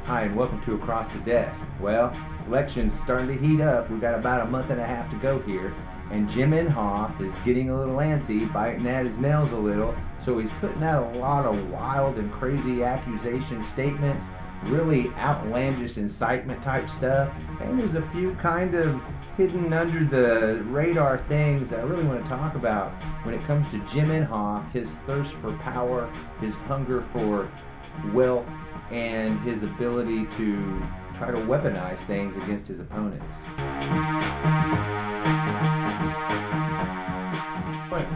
Hi, and welcome to Across the Desk. Well, election's starting to heat up. We've got about a month and a half to go here, and Jim Inhofe is getting a little antsy, biting at his nails a little, so he's putting out a lot of wild and crazy accusation statements, really outlandish incitement type stuff, and there's a few kind of hidden under the radar things that I really want to talk about when it comes to Jim Inhofe, his thirst for power, his hunger for wealth, and his ability to try to weaponize things against his opponents.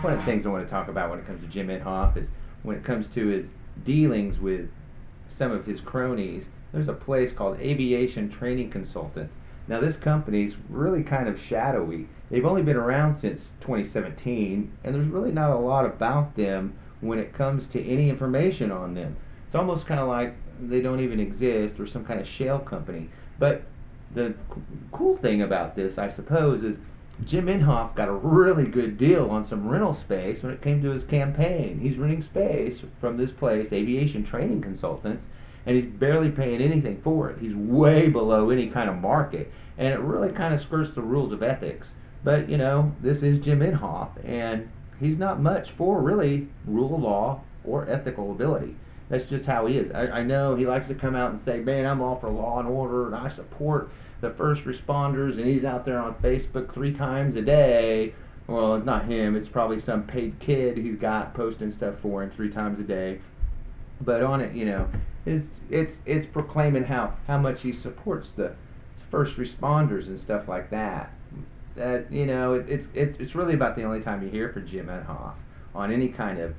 One of the things I want to talk about when it comes to Jim Inhofe is when it comes to his dealings with some of his cronies. There's a place called Aviation Training Consultants. Now this company's really kind of shadowy. They've only been around since 2017, and there's really not a lot about them when it comes to any information on them. It's almost kind of like they don't even exist, or some kind of shell company. But the cool thing about this, I suppose, is Jim Inhofe got a really good deal on some rental space when it came to his campaign. He's renting space from this place, Aviation Training Consultants, and he's barely paying anything for it. He's way below any kind of market, and it really kind of skirts the rules of ethics. But, you know, this is Jim Inhofe, and he's not much for really rule of law or ethical ability. That's just how he is. I know he likes to come out and say, man, I'm all for law and order, and I support the first responders, and he's out there on Facebook 3 times a day. Well, it's not him. It's probably some paid kid he's got posting stuff for him 3 times a day. But on it, you know, it's proclaiming how much he supports the first responders and stuff like that. That, you know, it's really about the only time you hear from Jim Inhofe on any kind of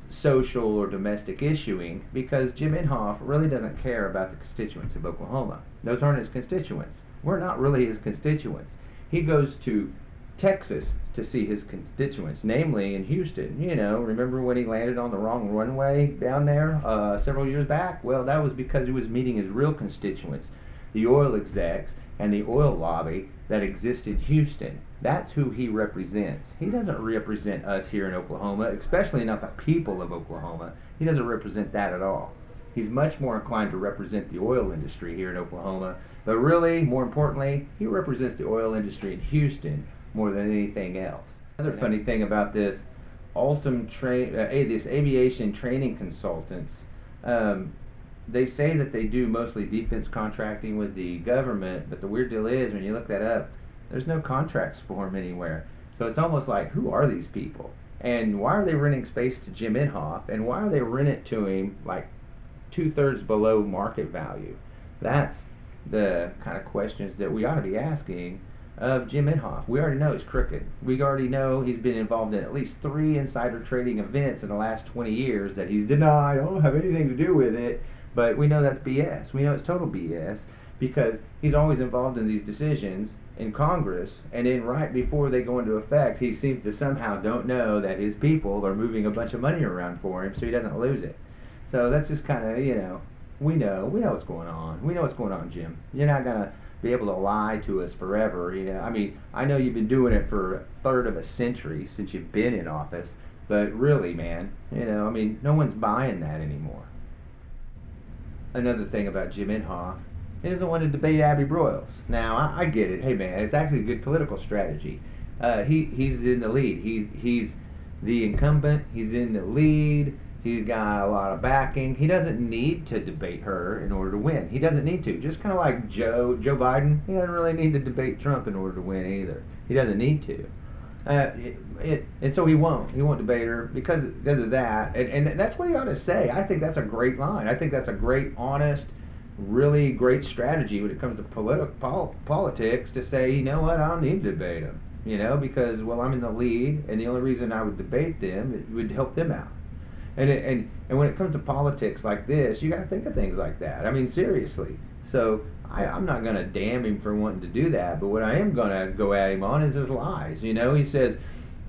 social or domestic issuing, because Jim Inhofe really doesn't care about the constituents of Oklahoma. Those aren't his constituents. We're not really his constituents. He goes to Texas to see his constituents, namely in Houston. You know, remember when he landed on the wrong runway down there several years back? Well, that was because he was meeting his real constituents, the oil execs and the oil lobby that exists in Houston. That's who he represents. He doesn't represent us here in Oklahoma, especially not the people of Oklahoma. He doesn't represent that at all. He's much more inclined to represent the oil industry here in Oklahoma, but really, more importantly, he represents the oil industry in Houston more than anything else. Another funny thing about this this aviation training consultants, they say that they do mostly defense contracting with the government, but the weird deal is, when you look that up, there's no contracts for them anywhere. So it's almost like, who are these people? And why are they renting space to Jim Inhofe? And why are they renting it to him like 2/3 below market value? That's the kind of questions that we ought to be asking of Jim Inhofe. We already know he's crooked. We already know he's been involved in at least 3 insider trading events in the last 20 years that he's denied, I don't have anything to do with it. But we know that's BS. We know it's total BS, because he's always involved in these decisions in Congress, and then right before they go into effect, he seems to somehow don't know that his people are moving a bunch of money around for him so he doesn't lose it. So that's just kind of, you know, we know what's going on. We know what's going on, Jim. You're not going to be able to lie to us forever, you know. I mean, I know you've been doing it for a third of a century since you've been in office, but really, man, you know, I mean, no one's buying that anymore. Another thing about Jim Inhofe, he doesn't want to debate Abby Broyles. Now, I get it. Hey, man, it's actually a good political strategy. He's in the lead. He's the incumbent. He's in the lead. He's got a lot of backing. He doesn't need to debate her in order to win. He doesn't need to. Just kind of like Joe Biden. He doesn't really need to debate Trump in order to win either. He doesn't need to. And so he won't debate her because of that, and that's what he ought to say. I think that's a great line. I think that's a great, honest, really great strategy when it comes to politics, to say, you know what, I don't need to debate him, you know, because, well, I'm in the lead, and the only reason I would debate them, it would help them out. And when it comes to politics like this, you got to think of things like that. I mean, seriously. So I'm not going to damn him for wanting to do that, but what I am going to go at him on is his lies. You know, he says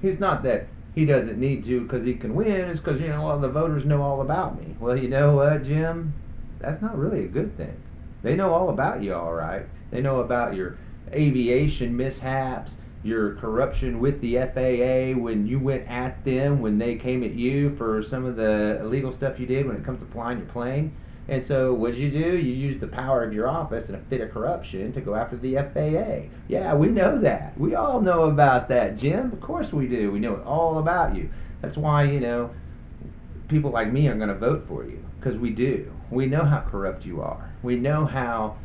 he's not that he doesn't need to because he can win. It's because, you know, well, the voters know all about me. Well, you know what, Jim? That's not really a good thing. They know all about you, all right. They know about your aviation mishaps, your corruption with the FAA when you went at them, when they came at you for some of the illegal stuff you did when it comes to flying your plane. And so what did you do? You used the power of your office in a fit of corruption to go after the FAA. Yeah, we know that. We all know about that, Jim. Of course we do. We know all about you. That's why, people like me are going to vote for you, because we do. We know how corrupt you are. We know how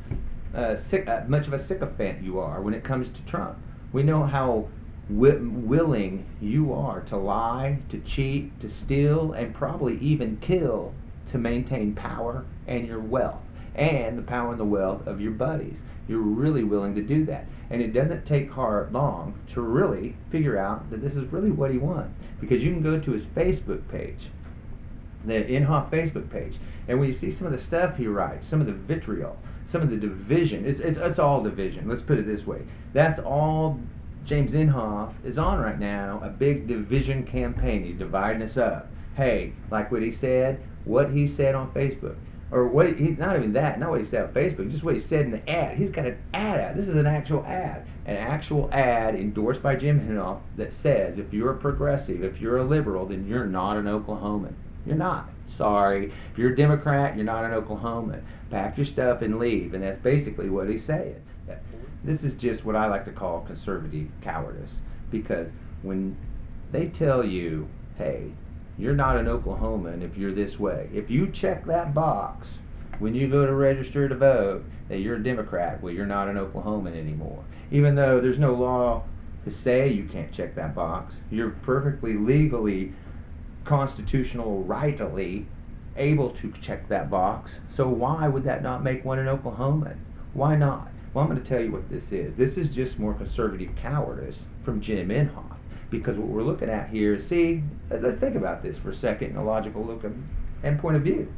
much of a sycophant you are when it comes to Trump. We know how willing you are to lie, to cheat, to steal, and probably even kill to maintain power and your wealth and the power and the wealth of your buddies. You're really willing to do that. And it doesn't take hard long to really figure out that this is really what he wants. Because you can go to his Facebook page, the Inhofe Facebook page, and when you see some of the stuff he writes, some of the vitriol, some of the division, it's all division. Let's put it this way. That's all James Inhofe is on right now, a big division campaign. He's dividing us up. Hey, like what he said on Facebook. Or not even that, not what he said on Facebook, just what he said in the ad. He's got an ad out. This is an actual ad endorsed by Jim Inhofe that says if you're a progressive, if you're a liberal, then you're not an Oklahoman. You're not. Sorry. If you're a Democrat, you're not an Oklahoman. Pack your stuff and leave. And that's basically what he's saying. This is just what I like to call conservative cowardice. Because when they tell you, hey, you're not an Oklahoman if you're this way. If you check that box when you go to register to vote that you're a Democrat, well, you're not an Oklahoman anymore. Even though there's no law to say you can't check that box, you're perfectly legally, constitutional, rightly able to check that box. So why would that not make one an Oklahoman? Why not? Well, I'm going to tell you what this is. This is just more conservative cowardice from Jim Inhofe. Because what we're looking at here is, let's think about this for a second in a logical look and point of view.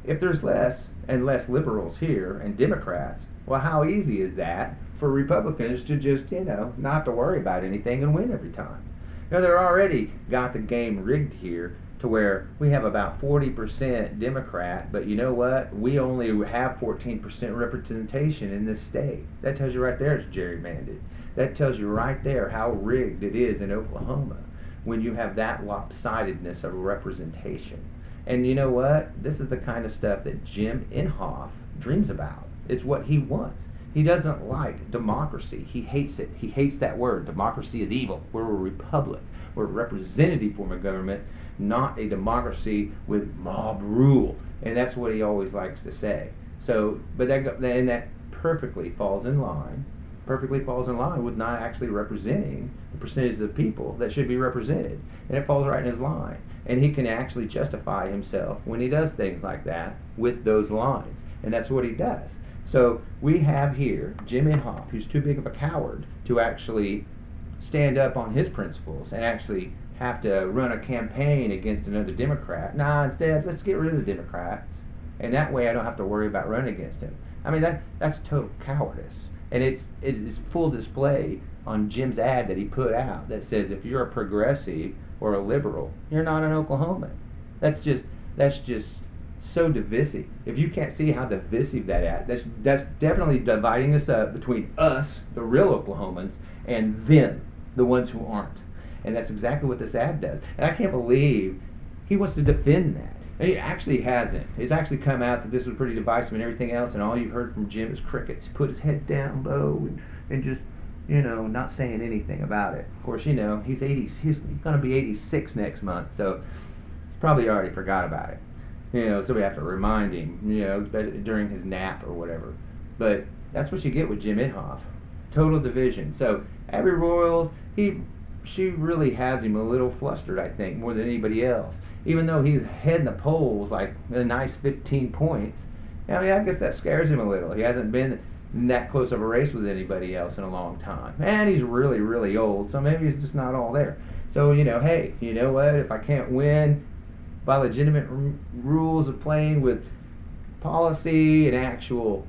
If there's less and less liberals here and Democrats, well, how easy is that for Republicans to just, not have to worry about anything and win every time? They're already got the game rigged here to where we have about 40% Democrat, but you know what? We only have 14% representation in this state. That tells you right there it's gerrymandered. That tells you right there how rigged it is in Oklahoma when you have that lopsidedness of representation. And you know what? This is the kind of stuff that Jim Inhofe dreams about. It's what he wants. He doesn't like democracy. He hates it. He hates that word. Democracy is evil. We're a republic. We're a representative form of government, not a democracy with mob rule. And that's what he always likes to say. So, that perfectly falls in line with not actually representing the percentage of the people that should be represented. And it falls right in his line. And he can actually justify himself when he does things like that with those lines. And that's what he does. So we have here Jim Inhofe, who's too big of a coward to actually stand up on his principles and actually have to run a campaign against another Democrat. Instead, let's get rid of the Democrats. And that way I don't have to worry about running against him. I mean, that's total cowardice. And it is full display on Jim's ad that he put out that says if you're a progressive or a liberal, you're not an Oklahoman. That's just so divisive. If you can't see how divisive that is, that's definitely dividing us up between us, the real Oklahomans, and them, the ones who aren't. And that's exactly what this ad does. And I can't believe he wants to defend that. And he actually hasn't. He's actually come out that this was pretty divisive and everything else, and all you've heard from Jim is crickets. He put his head down low and just, not saying anything about it. Of course, he's going to be 86 next month, so he's probably already forgot about it. So we have to remind him, during his nap or whatever. But that's what you get with Jim Inhofe. Total division. So Abby Royals, she really has him a little flustered, I think, more than anybody else. Even though he's head in the polls, like a nice 15 points. I guess that scares him a little. He hasn't been in that close of a race with anybody else in a long time. And he's really, really old, so maybe he's just not all there. So, hey, you know what? If I can't win by legitimate rules of playing with policy and actual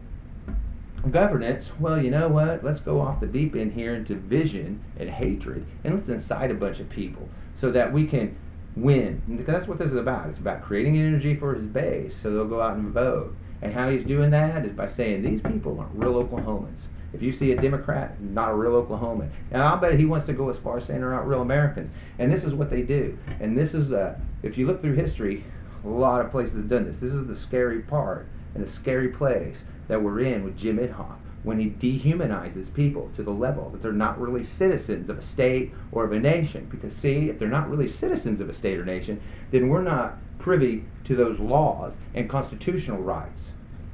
governance, well, you know what? Let's go off the deep end here into division and hatred, and let's incite a bunch of people so that we can win. Because that's what this is about. It's about creating energy for his base so they'll go out and vote. And how he's doing that is by saying these people aren't real Oklahomans. If you see a Democrat, not a real Oklahoman. And I'll bet he wants to go as far as saying they're not real Americans. And this is what they do. And this is, if you look through history, A lot of places have done this. This is the scary part and the scary place that we're in with Jim Inhofe, when he dehumanizes people to the level that they're not really citizens of a state or of a nation. Because see, if they're not really citizens of a state or nation, then we're not privy to those laws and constitutional rights.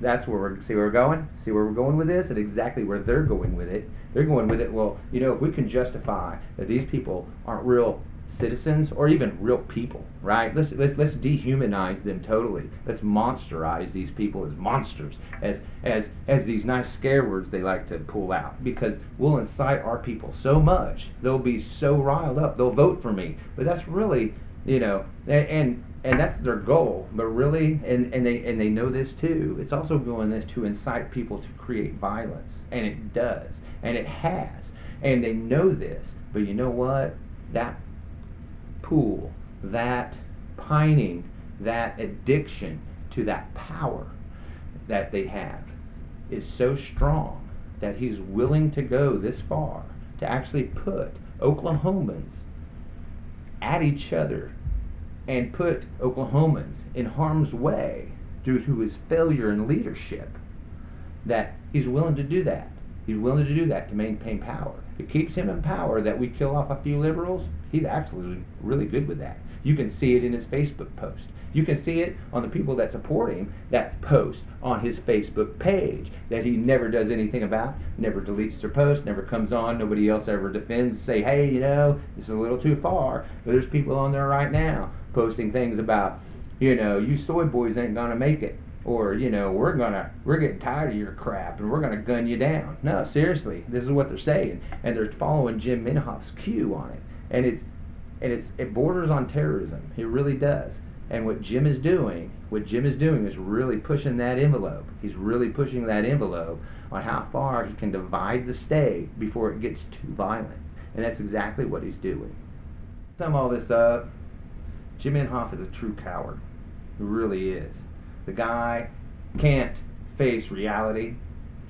That's where see where we're going? See where we're going with this? And exactly where they're going with it. They're going with it, well, if we can justify that these people aren't real citizens or even real people, right? Let's dehumanize them totally. Let's monsterize these people as monsters, as these nice scare words they like to pull out, because we'll incite our people so much they'll be so riled up they'll vote for me. But that's really, and that's their goal. But really, and they know this too. It's also going this to incite people to create violence, and it does, and it has, and they know this. But you know what? That pool, that pining, that addiction to that power that they have is so strong that he's willing to go this far to actually put Oklahomans at each other and put Oklahomans in harm's way due to his failure in leadership. That he's willing to do that. He's willing to do that to maintain power. It keeps him in power that we kill off a few liberals. He's absolutely really good with that. You can see it in his Facebook post. You can see it on the people that support him that post on his Facebook page that he never does anything about, never deletes their post, never comes on, nobody else ever defends, say, hey, this is a little too far. But there's people on there right now posting things about, you soy boys ain't gonna make it. Or, we're getting tired of your crap and we're gonna gun you down. No, seriously, this is what they're saying. And they're following Jim Inhofe's cue on it. And it borders on terrorism. It really does. And what Jim is doing is really pushing that envelope. He's really pushing that envelope on how far he can divide the state before it gets too violent. And that's exactly what he's doing. To sum all this up, Jim Inhofe is a true coward. He really is. The guy can't face reality.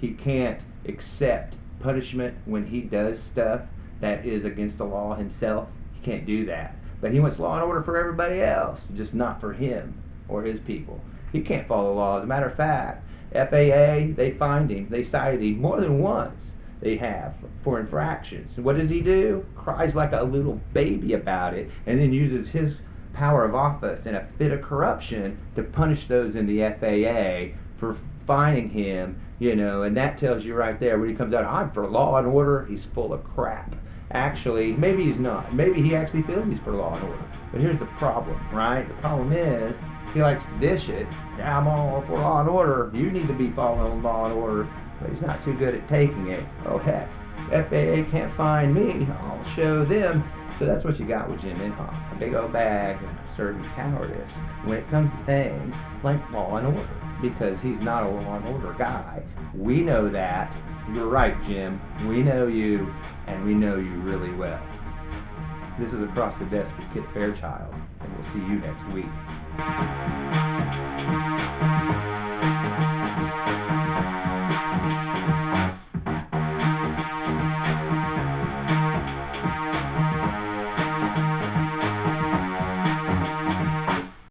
He can't accept punishment when he does stuff that is against the law himself. He can't do that. But he wants law and order for everybody else, just not for him or his people. He can't follow the law. As a matter of fact, FAA, they find him, they cited him more than once. They have for infractions. And what does he do? Cries like a little baby about it, and then uses his power of office in a fit of corruption to punish those in the FAA for fining him, and that tells you right there when he comes out, I'm for law and order. He's full of crap. Actually, maybe he's not. Maybe he actually feels he's for law and order. But here's the problem, right? The problem is he likes to dish it. Yeah, I'm all for law and order. You need to be following law and order. But he's not too good at taking it. Oh, heck. FAA can't find me. I'll show them. So that's what you got with Jim Inhofe. A big old bag of certain cowardice when it comes to things like law and order. Because he's not a law and order guy. We know that. You're right, Jim. We know you, and we know you really well. This is Across the Desk with Kit Fairchild, and we'll see you next week.